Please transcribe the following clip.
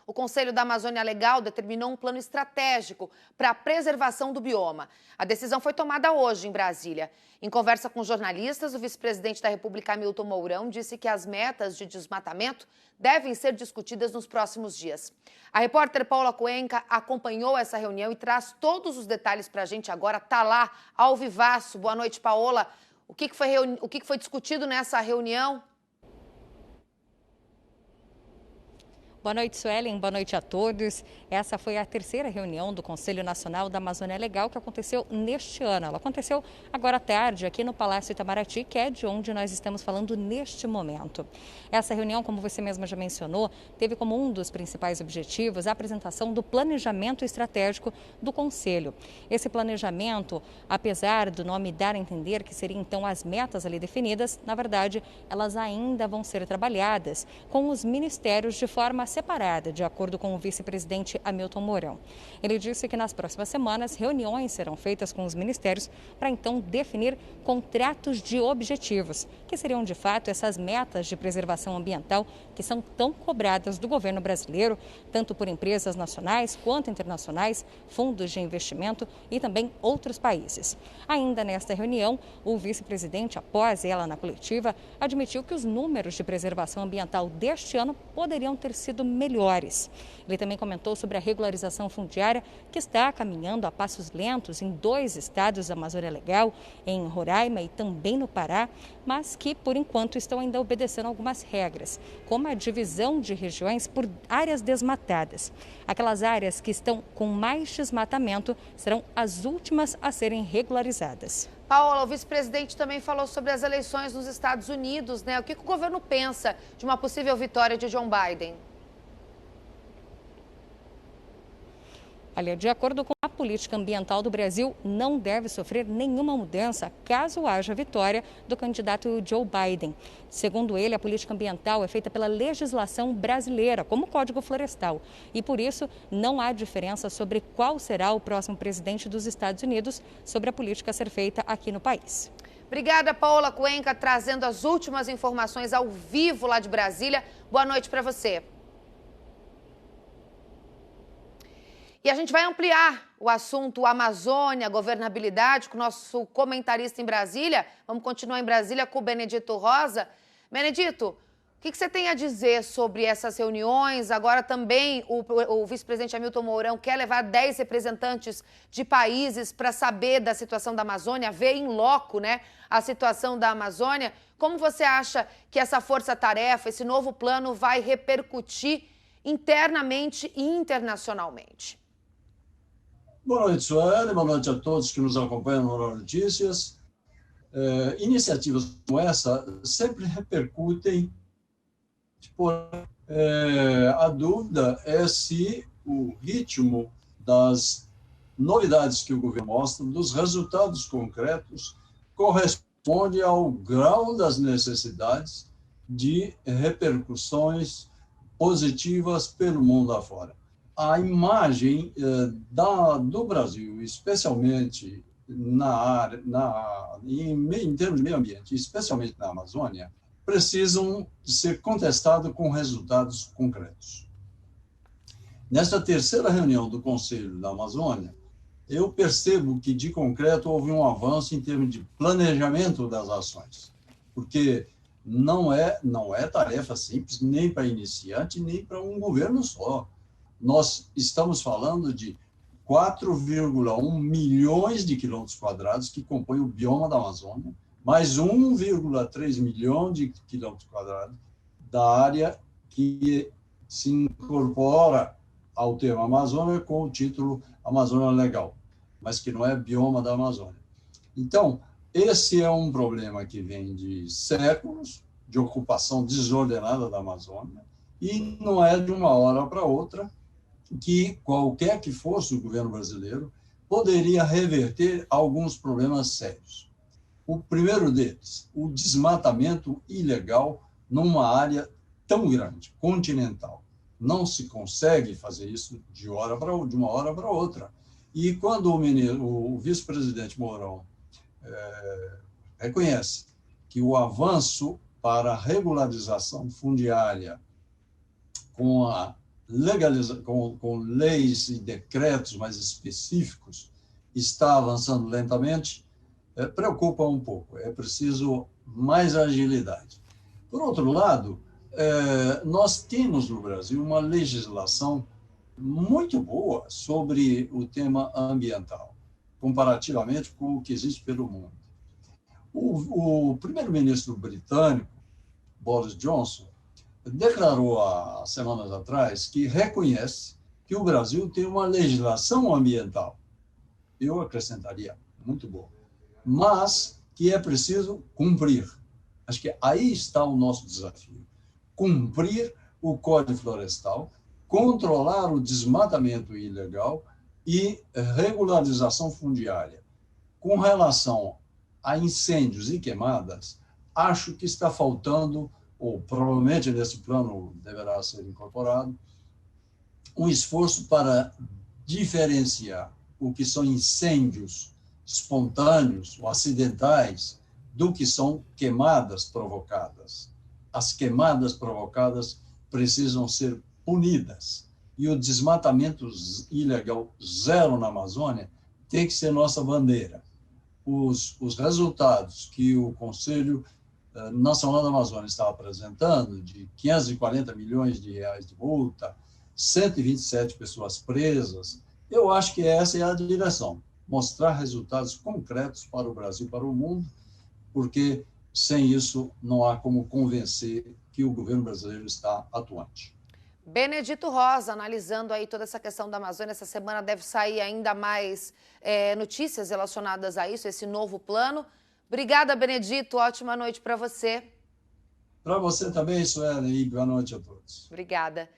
O Conselho da Amazônia Legal determinou um plano estratégico para a preservação do bioma. A decisão foi tomada hoje em Brasília. Em conversa com jornalistas, o vice-presidente da República, Hamilton Mourão, disse que as metas de desmatamento devem ser discutidas nos próximos dias. A repórter Paula Cuenca acompanhou essa reunião e traz todos os detalhes para a gente agora. Está lá, ao vivaço. Boa noite, Paola. O que foi discutido nessa reunião? Boa noite, Suelen. Boa noite a todos. Essa foi a terceira reunião do Conselho Nacional da Amazônia Legal que aconteceu neste ano. Ela aconteceu agora à tarde aqui no Palácio Itamaraty, que é de onde nós estamos falando neste momento. Essa reunião, como você mesma já mencionou, teve como um dos principais objetivos a apresentação do planejamento estratégico do Conselho. Esse planejamento, apesar do nome dar a entender que seriam então as metas ali definidas, na verdade, elas ainda vão ser trabalhadas com os ministérios de forma separada, de acordo com o vice-presidente Hamilton Mourão. Ele disse que nas próximas semanas reuniões serão feitas com os ministérios para então definir contratos de objetivos, que seriam de fato essas metas de preservação ambiental que são tão cobradas do governo brasileiro, tanto por empresas nacionais quanto internacionais, fundos de investimento e também outros países. Ainda nesta reunião, o vice-presidente, após ela na coletiva, admitiu que os números de preservação ambiental deste ano poderiam ter sido melhores. Ele também comentou sobre a regularização fundiária que está caminhando a passos lentos em 2 estados da Amazônia Legal, em Roraima e também no Pará, mas que, por enquanto, estão ainda obedecendo algumas regras, como a divisão de regiões por áreas desmatadas. Aquelas áreas que estão com mais desmatamento serão as últimas a serem regularizadas. Paola, o vice-presidente também falou sobre as eleições nos Estados Unidos, né? O que o governo pensa de uma possível vitória de Joe Biden? Olha, de acordo com a política ambiental do Brasil, não deve sofrer nenhuma mudança caso haja vitória do candidato Joe Biden. Segundo ele, a política ambiental é feita pela legislação brasileira, como o Código Florestal. E por isso, não há diferença sobre qual será o próximo presidente dos Estados Unidos sobre a política a ser feita aqui no país. Obrigada, Paola Cuenca, trazendo as últimas informações ao vivo lá de Brasília. Boa noite para você. E a gente vai ampliar o assunto Amazônia, governabilidade, com o nosso comentarista em Brasília. Vamos continuar em Brasília com o Benedito Rosa. Benedito, o que você tem a dizer sobre essas reuniões? Agora também o vice-presidente Hamilton Mourão quer levar 10 representantes de países para saber da situação da Amazônia, ver em loco, né, a situação da Amazônia. Como você acha que essa força-tarefa, esse novo plano vai repercutir internamente e internacionalmente? Boa noite, Sueli. Boa noite a todos que nos acompanham no Hora Notícias. Iniciativas como essa sempre repercutem. A dúvida é se o ritmo das novidades que o governo mostra, dos resultados concretos, corresponde ao grau das necessidades de repercussões positivas pelo mundo afora. A imagem do Brasil, especialmente em termos de meio ambiente, especialmente na Amazônia, precisam ser contestados com resultados concretos. Nesta terceira reunião do Conselho da Amazônia, eu percebo que, de concreto, houve um avanço em termos de planejamento das ações, porque não é tarefa simples, nem para iniciante, nem para um governo só. Nós estamos falando de 4,1 milhões de quilômetros quadrados que compõem o bioma da Amazônia, mais 1,3 milhão de quilômetros quadrados da área que se incorpora ao termo Amazônia com o título Amazônia Legal, mas que não é bioma da Amazônia. Então, esse é um problema que vem de séculos de ocupação desordenada da Amazônia e não é de uma hora para outra que qualquer que fosse o governo brasileiro poderia reverter alguns problemas sérios. O primeiro deles, o desmatamento ilegal numa área tão grande, continental. Não se consegue fazer isso de uma hora para outra. E quando o vice-presidente Mourão reconhece que o avanço para a regularização fundiária com a com leis e decretos mais específicos, está avançando lentamente, preocupa um pouco. É preciso mais agilidade. Por outro lado, nós temos no Brasil uma legislação muito boa sobre o tema ambiental, comparativamente com o que existe pelo mundo. O primeiro-ministro britânico, Boris Johnson, declarou há semanas atrás que reconhece que o Brasil tem uma legislação ambiental, eu acrescentaria, muito boa, mas que é preciso cumprir. Acho que aí está o nosso desafio. Cumprir o Código Florestal, controlar o desmatamento ilegal e regularização fundiária. Com relação a incêndios e queimadas, acho que está faltando, ou provavelmente nesse plano deverá ser incorporado, um esforço para diferenciar o que são incêndios espontâneos ou acidentais do que são queimadas provocadas. As queimadas provocadas precisam ser punidas. E o desmatamento ilegal zero na Amazônia tem que ser nossa bandeira. Os resultados que o Conselho Nacional da Amazônia está apresentando, de 540 milhões de reais de multa, 127 pessoas presas, eu acho que essa é a direção. Mostrar resultados concretos para o Brasil e para o mundo, porque sem isso não há como convencer que o governo brasileiro está atuante. Benedito Rosa, analisando aí toda essa questão da Amazônia, essa semana deve sair ainda mais notícias relacionadas a isso, esse novo plano. Obrigada, Benedito, ótima noite para você. Para você também, Sueli, e boa noite a todos. Obrigada.